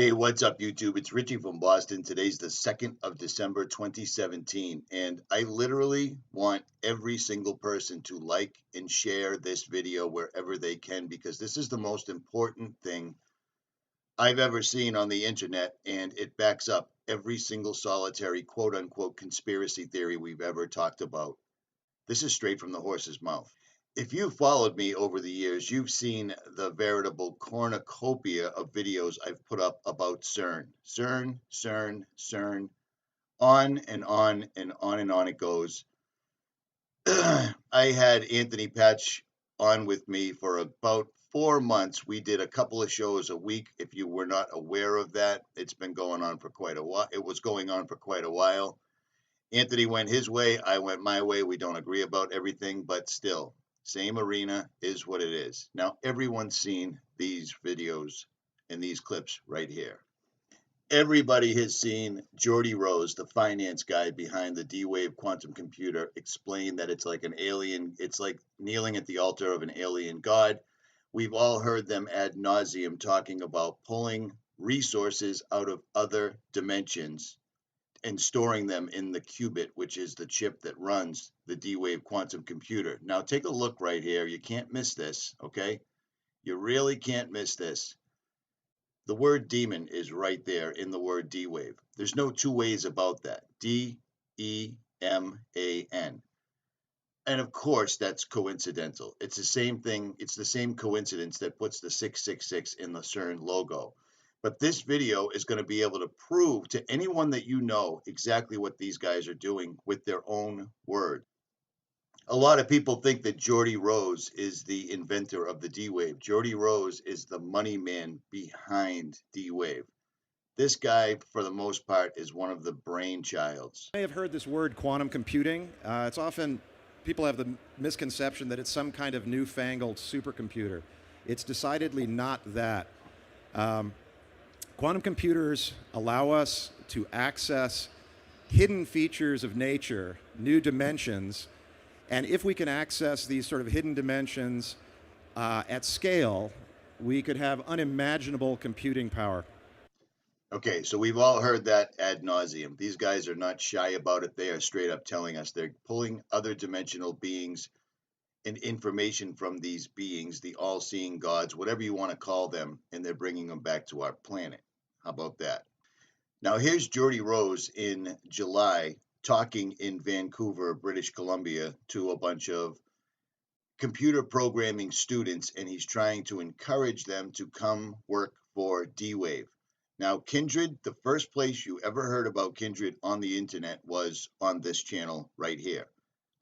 Hey, what's up, YouTube? It's Richie from Boston. Today's the 2nd of December, 2017, and I literally want every single person to like and share this video wherever they can, because this is the most important thing I've ever seen on the internet, and it backs up every single solitary quote-unquote conspiracy theory we've ever talked about. This is straight from the horse's mouth. If you've followed me over the years, you've seen the veritable cornucopia of videos I've put up about CERN. CERN, on and on and on and on it goes. I had 𝗦𝗵𝗿𝗍𝗶 on with me for about 4 months. We did a couple of shows a week. If you were not aware of that, it's been going on for quite a while. It was going on for quite a while. Anthony went his way, I went my way. We don't agree about everything, but still, same arena is what it is. Now, everyone's seen these videos and these clips right here. Everybody has seen 𝗬𝗎𝗎, the finance guy behind the D-Wave quantum computer, explain that it's like an alien, it's like kneeling at the altar of an alien god. We've all heard them ad nauseum talking about pulling resources out of other dimensions and storing them in the qubit, which is the chip that runs the D-Wave quantum computer. Now, take a look right here. You can't miss this, okay? You really can't miss this. The word demon is right there in the word D-Wave. There's no two ways about that. D-E-M-A-N. And of course, that's coincidental. It's the same thing. It's the same coincidence that puts the 666 in the CERN logo. But this video is going to be able to prove to anyone that you know exactly what these guys are doing with their own word. A lot of people think that 𝗬𝗎𝗎 is the inventor of the D-Wave. 𝗬𝗎𝗎 is the money man behind D-Wave. This guy, for the most part, is one of the brainchilds. I have heard this word quantum computing. It's often, people have the misconception that it's some kind of newfangled supercomputer. It's decidedly not that. Quantum computers allow us to access hidden features of nature, new dimensions, and if we can access these sort of hidden dimensions at scale, we could have unimaginable computing power. Okay, so we've all heard that ad nauseum. These guys are not shy about it. They are straight up telling us they're pulling other dimensional beings and information from these beings, the all-seeing gods, whatever you want to call them, and they're bringing them back to our planet. How about that? Now, here's 𝗬𝗎𝗎𝗎 in July talking in Vancouver, British Columbia, to a bunch of computer programming students, and he's trying to encourage them to come work for D-Wave. Now, Kindred, the first place you ever heard about Kindred on the internet was on this channel right here.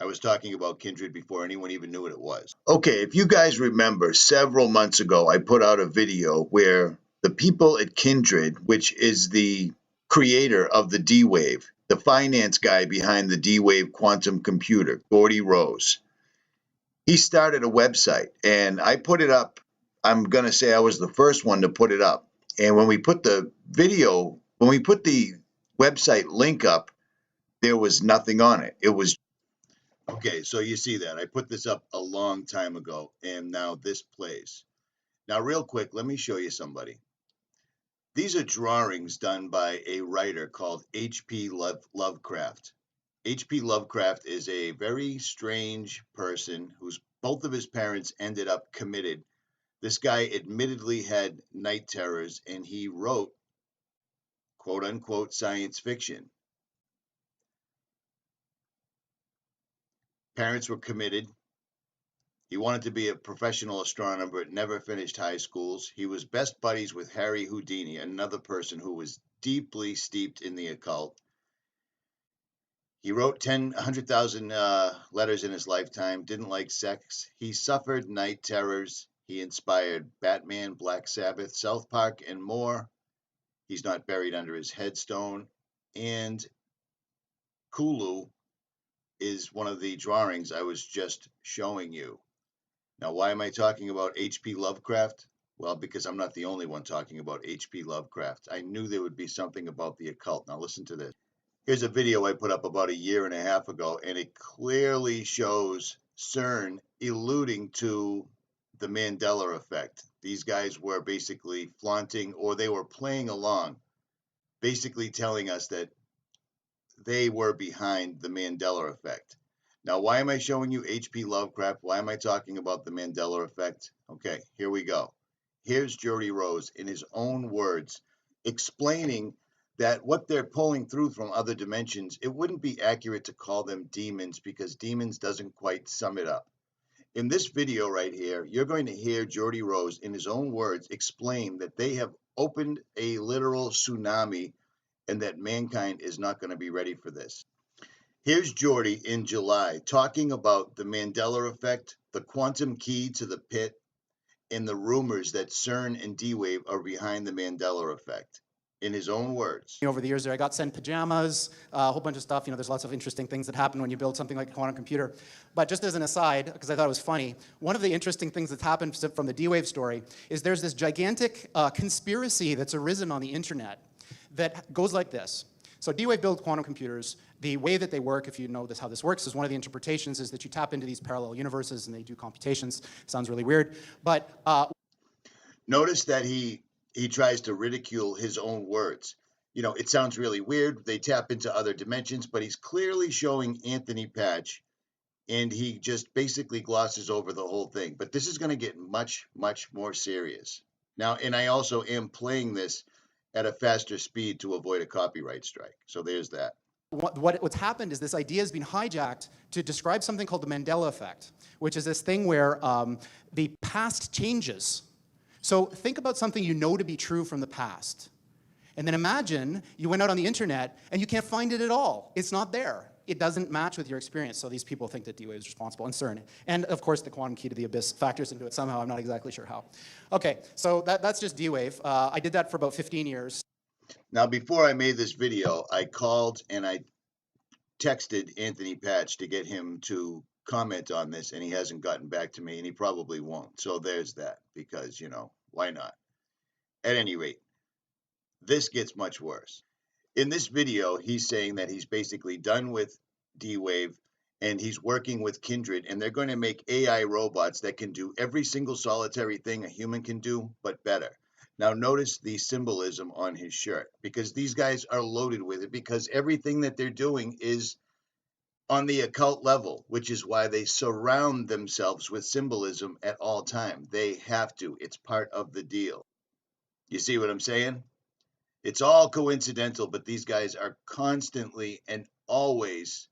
I was talking about Kindred before anyone even knew what it was. Okay, if you guys remember, several months ago, I put out a video where the people at Kindred, which is the creator of the D-Wave, the finance guy behind the D-Wave quantum computer, 𝗬𝗎𝗎𝗎, he started a website, and I put it up. I'm going to say I was the first one to put it up. And when we put the video, when we put the website link up, there was nothing on it. It was okay, so you see that. I put this up a long time ago, and now this plays. Now, real quick, let me show you somebody. These are drawings done by a writer called H.P. Lovecraft. H.P. Lovecraft is a very strange person whose both of his parents ended up committed. This guy admittedly had night terrors, and he wrote, quote-unquote, science fiction. Parents were committed. He wanted to be a professional astronomer, but never finished high schools. He was best buddies with Harry Houdini, another person who was deeply steeped in the occult. He wrote 100,000 letters in his lifetime, didn't like sex. He suffered night terrors. He inspired Batman, Black Sabbath, South Park, and more. He's not buried under his headstone. And Cthulhu is one of the drawings I was just showing you. Now, why am I talking about H.P. Lovecraft? Well, because I'm not the only one talking about H.P. Lovecraft. I knew there would be something about the occult. Now, listen to this. Here's a video I put up about 1.5 years ago, and it clearly shows CERN alluding to the Mandela effect. These guys were basically flaunting, or they were playing along, basically telling us that they were behind the Mandela effect. Now, why am I showing you H.P. Lovecraft? Why am I talking about the Mandela effect? Okay, here we go. Here's Geordie Rose in his own words explaining that what they're pulling through from other dimensions, it wouldn't be accurate to call them demons because demons doesn't quite sum it up. In this video right here, you're going to hear Geordie Rose in his own words explain that they have opened a literal tsunami and that mankind is not going to be ready for this. Here's Geordie in July talking about the Mandela effect, the quantum key to the pit, and the rumors that CERN and D-Wave are behind the Mandela effect. In his own words. Over the years there, I got sent pajamas, a whole bunch of stuff. There's lots of interesting things that happen when you build something like a quantum computer. But just as an aside, because I thought it was funny, one of the interesting things that's happened from the D-Wave story is there's this gigantic conspiracy that's arisen on the internet that goes like this. So D-Wave built quantum computers. The way that they work, if you know how this works, is one of the interpretations is that you tap into these parallel universes and they do computations. Sounds really weird. But notice that he tries to ridicule his own words. It sounds really weird. They tap into other dimensions, but he's clearly showing Anthony Patch, and he just basically glosses over the whole thing. But this is going to get much, much more serious. Now, and I also am playing this at a faster speed to avoid a copyright strike. So there's that. What's happened is this idea has been hijacked to describe something called the Mandela effect, which is this thing where the past changes. So think about something you know to be true from the past. And then imagine you went out on the internet and you can't find it at all. It's not there. It doesn't match with your experience. So these people think that D-Wave is responsible, and CERN. And of course, the quantum key to the abyss factors into it somehow. I'm not exactly sure how. Okay, so that's just D-Wave. I did that for about 15 years. Now, before I made this video, I called and I texted Anthony Patch to get him to comment on this, and he hasn't gotten back to me, and he probably won't. So there's that, because, why not? At any rate, this gets much worse. In this video, he's saying that he's basically done with D-Wave, and he's working with Kindred, and they're going to make AI robots that can do every single solitary thing a human can do, but better. Now, notice the symbolism on his shirt, because these guys are loaded with it, because everything that they're doing is on the occult level, which is why they surround themselves with symbolism at all time. They have to. It's part of the deal. You see what I'm saying? It's all coincidental, but these guys are constantly and always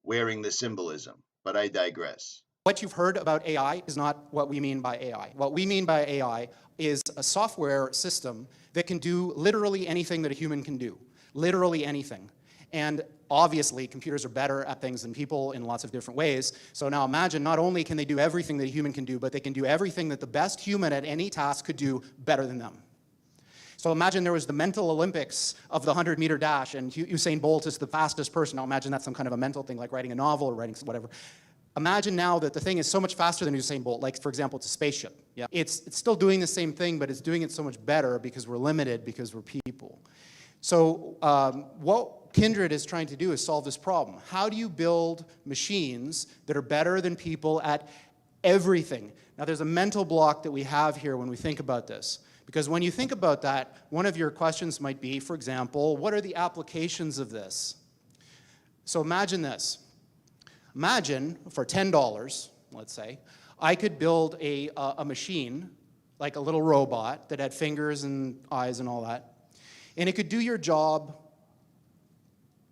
wearing the symbolism. But I digress. What you've heard about AI is not what we mean by AI. What we mean by AI is a software system that can do literally anything that a human can do. Literally anything. And obviously, computers are better at things than people in lots of different ways. So now imagine, not only can they do everything that a human can do, but they can do everything that the best human at any task could do better than them. So imagine there was the mental Olympics of the 100-meter dash, and Usain Bolt is the fastest person. Now imagine that's some kind of a mental thing, like writing a novel or writing whatever. Imagine now that the thing is so much faster than Usain Bolt, like, for example, it's a spaceship. Yeah. It's still doing the same thing, but it's doing it so much better because we're limited, because we're people. So what Kindred is trying to do is solve this problem. How do you build machines that are better than people at everything? Now, there's a mental block that we have here when we think about this. Because when you think about that, one of your questions might be, for example, what are the applications of this? So imagine this. Imagine for $10, let's say, I could build a machine, like a little robot that had fingers and eyes and all that, and it could do your job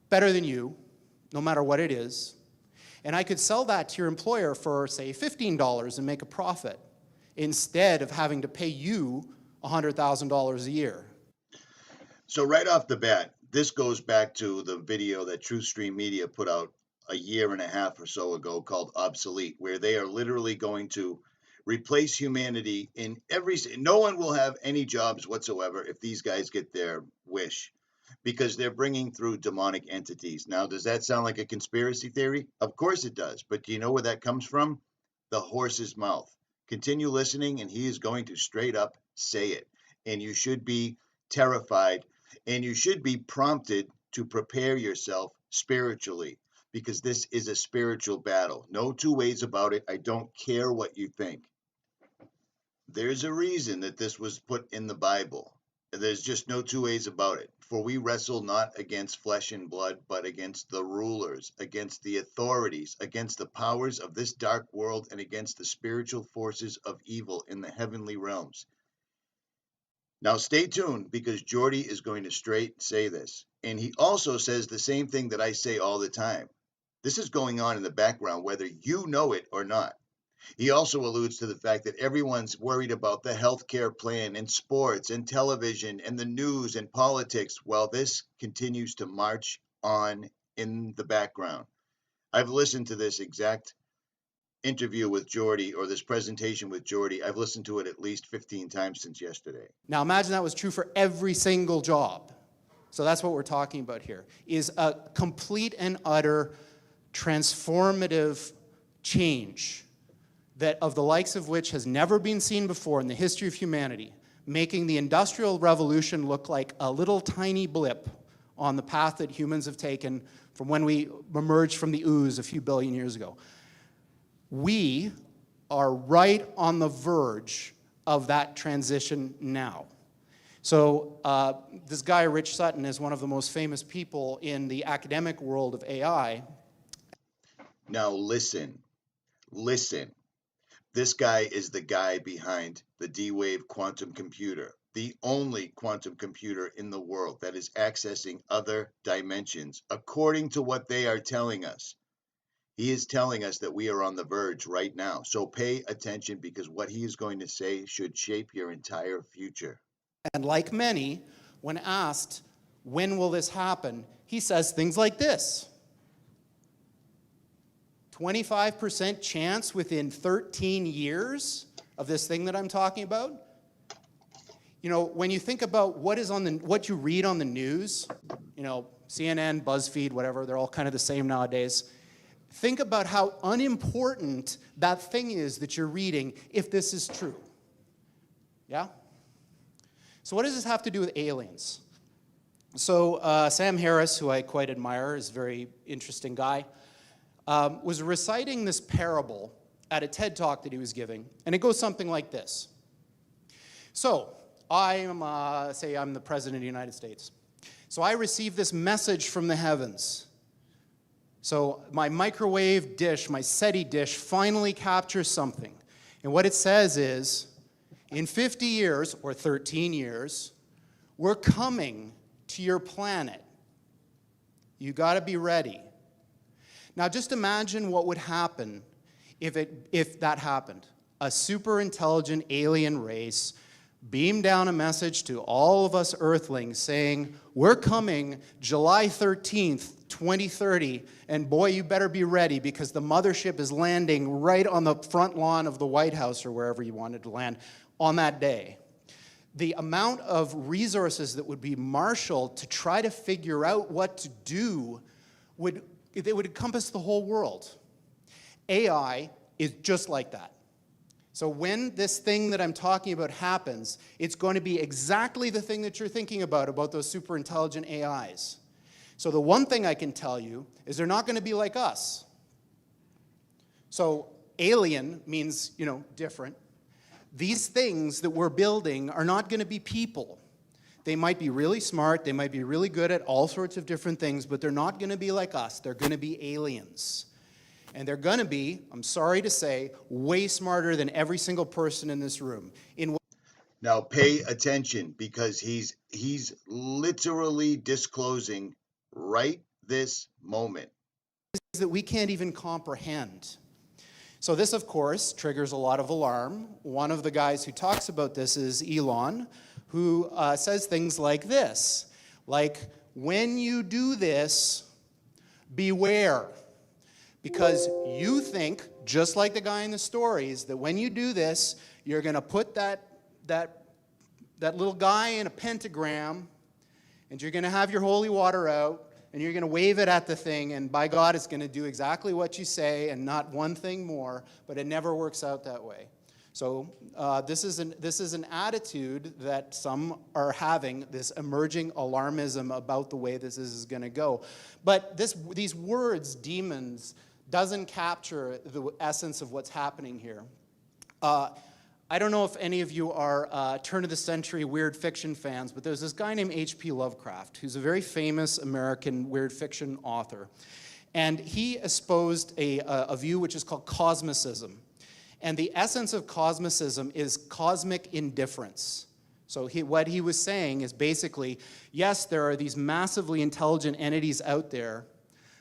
better than you, no matter what it is, and I could sell that to your employer for, say, $15 and make a profit, instead of having to pay you $100,000 a year. So right off the bat, this goes back to the video that TruthStream Media put out a year and a half or so ago called Obsolete, where they are literally going to replace humanity in no one will have any jobs whatsoever if these guys get their wish, because they're bringing through demonic entities. Now, does that sound like a conspiracy theory? Of course it does. But do you know where that comes from? The horse's mouth. Continue listening, and he is going to straight up say it. And you should be terrified, and you should be prompted to prepare yourself spiritually, because this is a spiritual battle. No two ways about it. I don't care what you think. There's a reason that this was put in the Bible. There's just no two ways about it. For we wrestle not against flesh and blood, but against the rulers, against the authorities, against the powers of this dark world, and against the spiritual forces of evil in the heavenly realms. Now stay tuned, because Jordy is going to straight say this. And he also says the same thing that I say all the time. This is going on in the background, whether you know it or not. He also alludes to the fact that everyone's worried about the healthcare plan and sports and television and the news and politics, while this continues to march on in the background. I've listened to this exact interview with Jordy, or this presentation with Jordy. I've listened to it at least 15 times since yesterday. Now imagine that was true for every single job. So that's what we're talking about here, is a complete and utter transformative change that of the likes of which has never been seen before in the history of humanity, making the Industrial Revolution look like a little tiny blip on the path that humans have taken from when we emerged from the ooze a few billion years ago. We are right on the verge of that transition now. So this guy, Rich Sutton, is one of the most famous people in the academic world of AI. Now listen. This guy is the guy behind the D-Wave quantum computer, the only quantum computer in the world that is accessing other dimensions, according to what they are telling us. He is telling us that we are on the verge right now. So pay attention, because what he is going to say should shape your entire future. And like many, when asked, when will this happen, he says things like this. 25% chance within 13 years of this thing that I'm talking about. You know, when you think about what you read on the news, you know, CNN, BuzzFeed, whatever, they're all kind of the same nowadays. Think about how unimportant that thing is that you're reading if this is true. Yeah? So what does this have to do with aliens? So Sam Harris, who I quite admire, is a very interesting guy, was reciting this parable at a TED Talk that he was giving, and it goes something like this. So, say I'm the President of the United States. So I receive this message from the heavens. So my microwave dish, my SETI dish, finally captures something. And what it says is, in 50 years, or 13 years, we're coming to your planet. You gotta be ready. Now just imagine what would happen if that happened. A super intelligent alien race beamed down a message to all of us Earthlings saying, we're coming July 13th, 2030, and boy, you better be ready, because the mothership is landing right on the front lawn of the White House, or wherever you wanted to land, on that day. The amount of resources that would be marshaled to try to figure out what to do would encompass the whole world. AI is just like that. So when this thing that I'm talking about happens, it's going to be exactly the thing that you're thinking about those super intelligent AIs. So the one thing I can tell you is they're not going to be like us. So alien means, you know, different. These things that we're building are not going to be people. They might be really smart, they might be really good at all sorts of different things, but they're not going to be like us. They're going to be aliens. And they're going to be, I'm sorry to say, way smarter than every single person in this room. Now pay attention, because he's literally disclosing right this moment that we can't even comprehend. So this, of course, triggers a lot of alarm. One of the guys who talks about this is Elon, who says things like this, like, when you do this, beware. Because you think, just like the guy in the stories, that when you do this, you're going to put that little guy in a pentagram, and you're going to have your holy water out, and you're going to wave it at the thing, and by God, it's going to do exactly what you say and not one thing more, but it never works out that way. So this is an attitude that some are having, this emerging alarmism about the way this is going to go. But these words, demons, doesn't capture the essence of what's happening here. I don't know if any of you are turn-of-the-century weird fiction fans, but there's this guy named H.P. Lovecraft, who's a very famous American weird fiction author. And he espoused a view which is called cosmicism. And the essence of cosmicism is cosmic indifference. So what he was saying is basically, yes, there are these massively intelligent entities out there,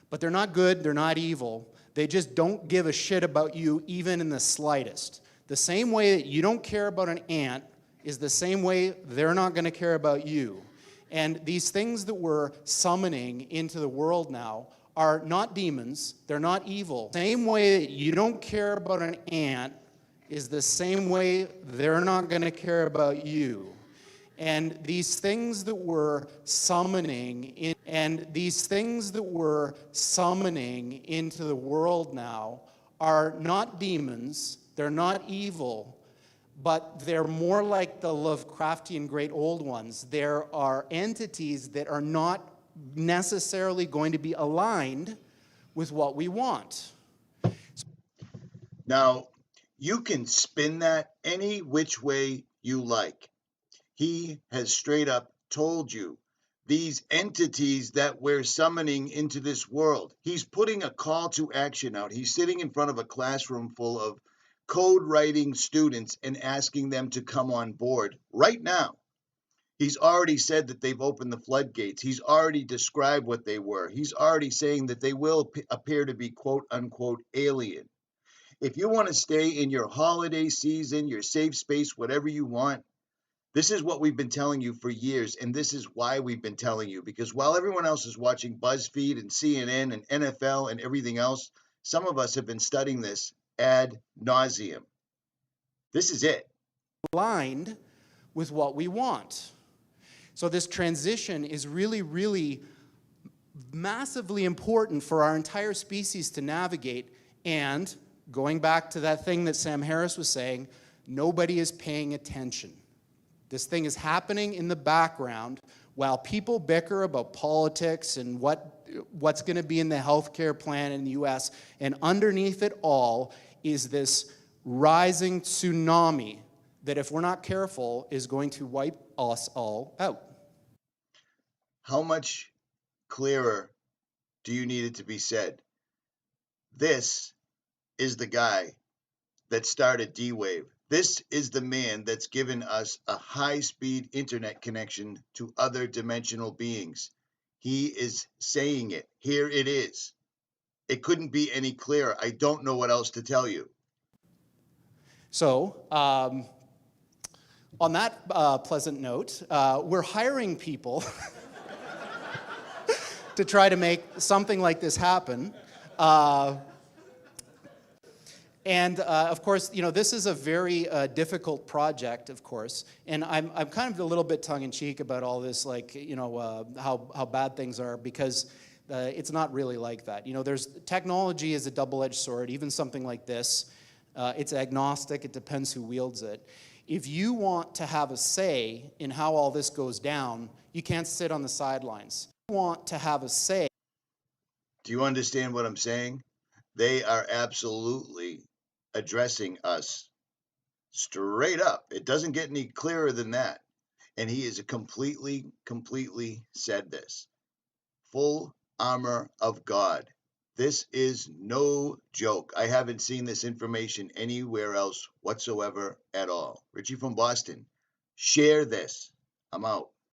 but they're not good, they're not evil. They just don't give a shit about you even in the slightest. The same way that you don't care about an ant is the same way they're not going to care about you. And these things that we're summoning into the world now are not demons, they're not evil. The same way that you don't care about an ant is the same way they're not going to care about you. And these things that we're summoning into the world now are not demons, they're not evil, but they're more like the Lovecraftian great old ones. There are entities that are not necessarily going to be aligned with what we want. Now, you can spin that any which way you like. He has straight up told you these entities that we're summoning into this world. He's putting a call to action out. He's sitting in front of a classroom full of code writing students and asking them to come on board right now. He's already said that they've opened the floodgates. He's already described what they were. He's already saying that they will appear to be quote unquote alien. If you want to stay in your holiday season, your safe space, whatever you want, this is what we've been telling you for years, and this is why we've been telling you, because while everyone else is watching BuzzFeed and CNN and NFL and everything else, some of us have been studying this ad nauseum. This is it. Aligned with what we want. So this transition is really, really massively important for our entire species to navigate. And going back to that thing that Sam Harris was saying, nobody is paying attention. This thing is happening in the background while people bicker about politics and what's going to be in the healthcare plan in the US. And underneath it all is this rising tsunami that, if we're not careful, is going to wipe us all out. How much clearer do you need it to be said? This is the guy that started D-Wave. This is the man that's given us a high-speed internet connection to other dimensional beings. He is saying it. Here it is. It couldn't be any clearer. I don't know what else to tell you. So, on that pleasant note, we're hiring people to try to make something like this happen. Of course, you know, this is a very difficult project, of course, and I'm kind of a little bit tongue-in-cheek about all this, like, you know, how bad things are, because it's not really like that. You know, technology is a double-edged sword. Even something like this, it's agnostic. It depends who wields it. If you want to have a say in how all this goes down, you can't sit on the sidelines. You want to have a say. Do you understand what I'm saying? They are absolutely addressing us straight up. It doesn't get any clearer than that. And he is completely said this. Full armor of God. This is no joke. I haven't seen this information anywhere else whatsoever at all. Richie from Boston, share this. I'm out.